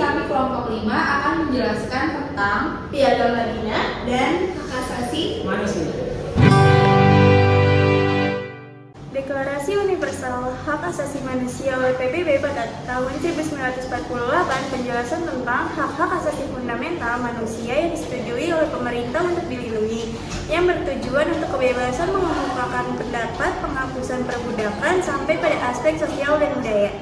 kami kelompok 5 akan menjelaskan tentang Piagam Madinah dan hak asasi manusia. Deklarasi Universal Hak Asasi Manusia oleh PBB pada tahun 1948 penjelasan tentang hak-hak asasi fundamental manusia yang disetujui oleh pemerintah untuk dilindungi, yang bertujuan untuk kebebasan mengemukakan pendapat, penghapusan perbudakan, sampai pada aspek sosial dan budaya.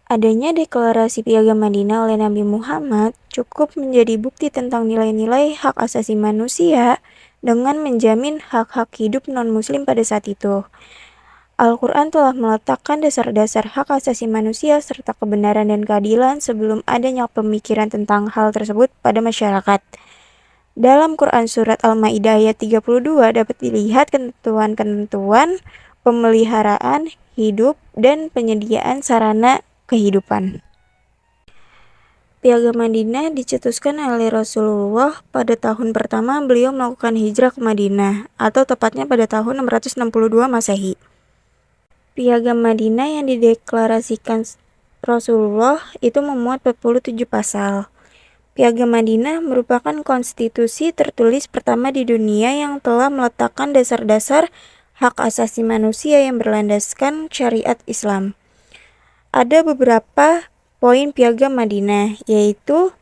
Adanya deklarasi Piagam Madinah oleh Nabi Muhammad cukup menjadi bukti tentang nilai-nilai hak asasi manusia dengan menjamin hak-hak hidup non-muslim pada saat itu. Al-Quran telah meletakkan dasar-dasar hak asasi manusia serta kebenaran dan keadilan sebelum adanya pemikiran tentang hal tersebut pada masyarakat. Dalam Quran Surat Al-Ma'idah ayat 32 dapat dilihat ketentuan-ketentuan pemeliharaan, hidup, dan penyediaan sarana kehidupan. Piagam Madinah dicetuskan oleh Rasulullah pada tahun pertama beliau melakukan hijrah ke Madinah, atau tepatnya pada tahun 662 Masehi. Piagam Madinah yang dideklarasikan Rasulullah itu memuat 47 pasal. Piagam Madinah merupakan konstitusi tertulis pertama di dunia yang telah meletakkan dasar-dasar hak asasi manusia yang berlandaskan syariat Islam. Ada beberapa poin Piagam Madinah, yaitu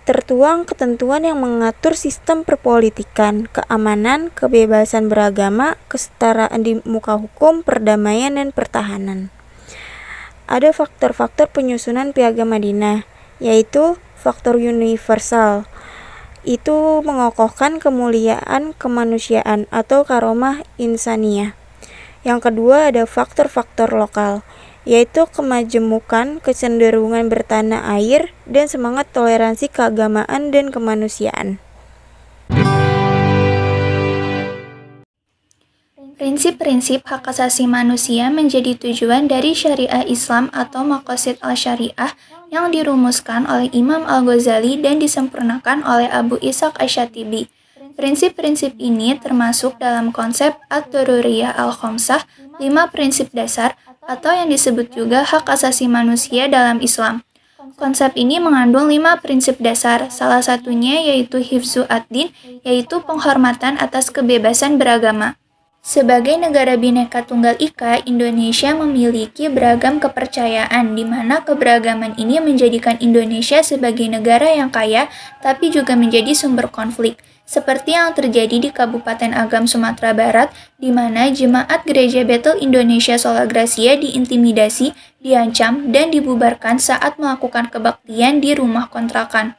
tertuang ketentuan yang mengatur sistem perpolitikan, keamanan, kebebasan beragama, kesetaraan di muka hukum, perdamaian, dan pertahanan. Ada faktor-faktor penyusunan Piagam Madinah, yaitu faktor universal. Itu mengokohkan kemuliaan kemanusiaan atau karomah insaniyah. Yang kedua ada faktor-faktor lokal, yaitu kemajemukan, kecenderungan bertanah air, dan semangat toleransi keagamaan dan kemanusiaan. Prinsip-prinsip hak asasi manusia menjadi tujuan dari syariah Islam atau maqasid al-syariah yang dirumuskan oleh Imam Al-Ghazali dan disempurnakan oleh Abu Ishaq Asy-Syatibi. Prinsip-prinsip ini termasuk dalam konsep Ad-Daruriyah Al-Khamsah, 5 prinsip dasar, atau yang disebut juga hak asasi manusia dalam Islam. Konsep ini mengandung 5 prinsip dasar, salah satunya yaitu hifzu ad-din, yaitu penghormatan atas kebebasan beragama. Sebagai negara Bhinneka Tunggal Ika, Indonesia memiliki beragam kepercayaan, di mana keberagaman ini menjadikan Indonesia sebagai negara yang kaya, tapi juga menjadi sumber konflik. Seperti yang terjadi di Kabupaten Agam, Sumatera Barat, di mana jemaat Gereja Bethel Indonesia Sola Gracia diintimidasi, diancam, dan dibubarkan saat melakukan kebaktian di rumah kontrakan.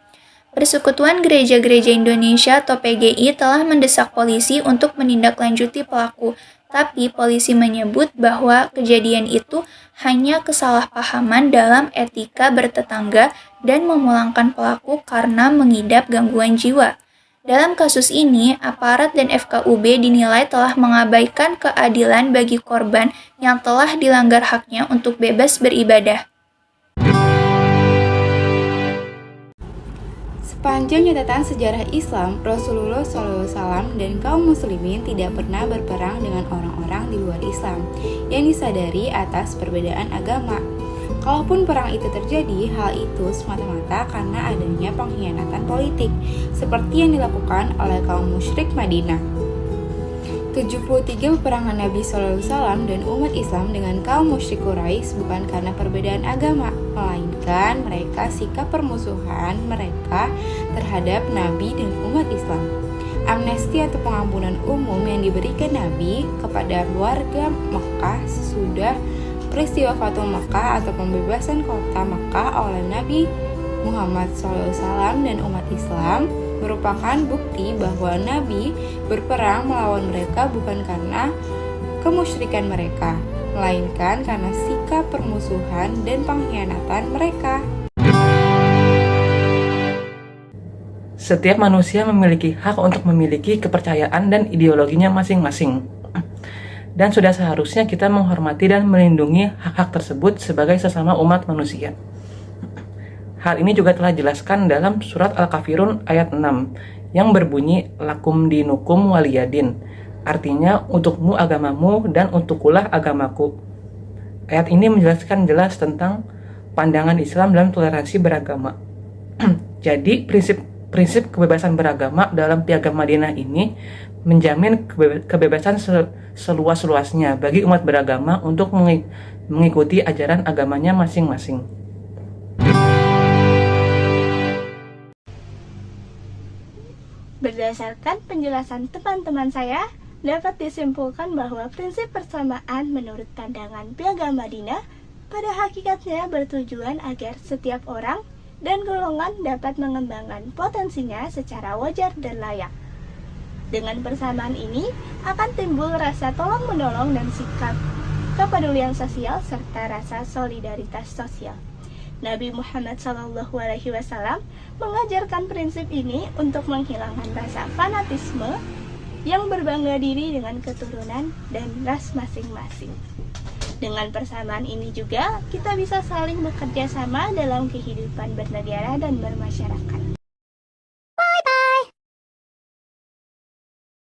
Persekutuan Gereja-Gereja Indonesia atau PGI telah mendesak polisi untuk menindaklanjuti pelaku, tapi polisi menyebut bahwa kejadian itu hanya kesalahpahaman dalam etika bertetangga dan memulangkan pelaku karena mengidap gangguan jiwa. Dalam kasus ini, aparat dan FKUB dinilai telah mengabaikan keadilan bagi korban yang telah dilanggar haknya untuk bebas beribadah. Sepanjang catatan sejarah Islam, Rasulullah SAW dan kaum muslimin tidak pernah berperang dengan orang-orang di luar Islam yang disadari atas perbedaan agama. Kalaupun perang itu terjadi, hal itu semata-mata karena adanya pengkhianatan politik, seperti yang dilakukan oleh kaum musyrik Madinah. 73 peperangan Nabi SAW dan umat Islam dengan kaum musyrik Quraisy bukan karena perbedaan agama, melainkan mereka sikap permusuhan mereka terhadap Nabi dan umat Islam. Amnesti atau pengampunan umum yang diberikan Nabi kepada warga Mekah sesudah peristiwa Fathu Mekah atau pembebasan kota Mekah oleh Nabi Muhammad SAW dan umat Islam merupakan bukti bahwa Nabi berperang melawan mereka bukan karena kemusyrikan mereka, melainkan karena sikap permusuhan dan pengkhianatan mereka. Setiap manusia memiliki hak untuk memiliki kepercayaan dan ideologinya masing-masing. Dan sudah seharusnya kita menghormati dan melindungi hak-hak tersebut sebagai sesama umat manusia. Hal ini juga telah dijelaskan dalam surat Al-Kafirun ayat 6 yang berbunyi lakum dinukum waliyadin, artinya untukmu agamamu dan untukulah agamaku. Ayat ini menjelaskan jelas tentang pandangan Islam dalam toleransi beragama. Jadi prinsip kebebasan beragama dalam Piagam Madinah ini menjamin kebebasan seluas-luasnya bagi umat beragama untuk mengikuti ajaran agamanya masing-masing. Berdasarkan penjelasan teman-teman saya, dapat disimpulkan bahwa prinsip persamaan menurut pandangan Piagam Madinah pada hakikatnya bertujuan agar setiap orang dan golongan dapat mengembangkan potensinya secara wajar dan layak. Dengan persamaan ini akan timbul rasa tolong-menolong dan sikap kepedulian sosial serta rasa solidaritas sosial. Nabi Muhammad SAW mengajarkan prinsip ini untuk menghilangkan rasa fanatisme yang berbangga diri dengan keturunan dan ras masing-masing. Dengan persamaan ini juga, kita bisa saling bekerja sama dalam kehidupan bernegara dan bermasyarakat.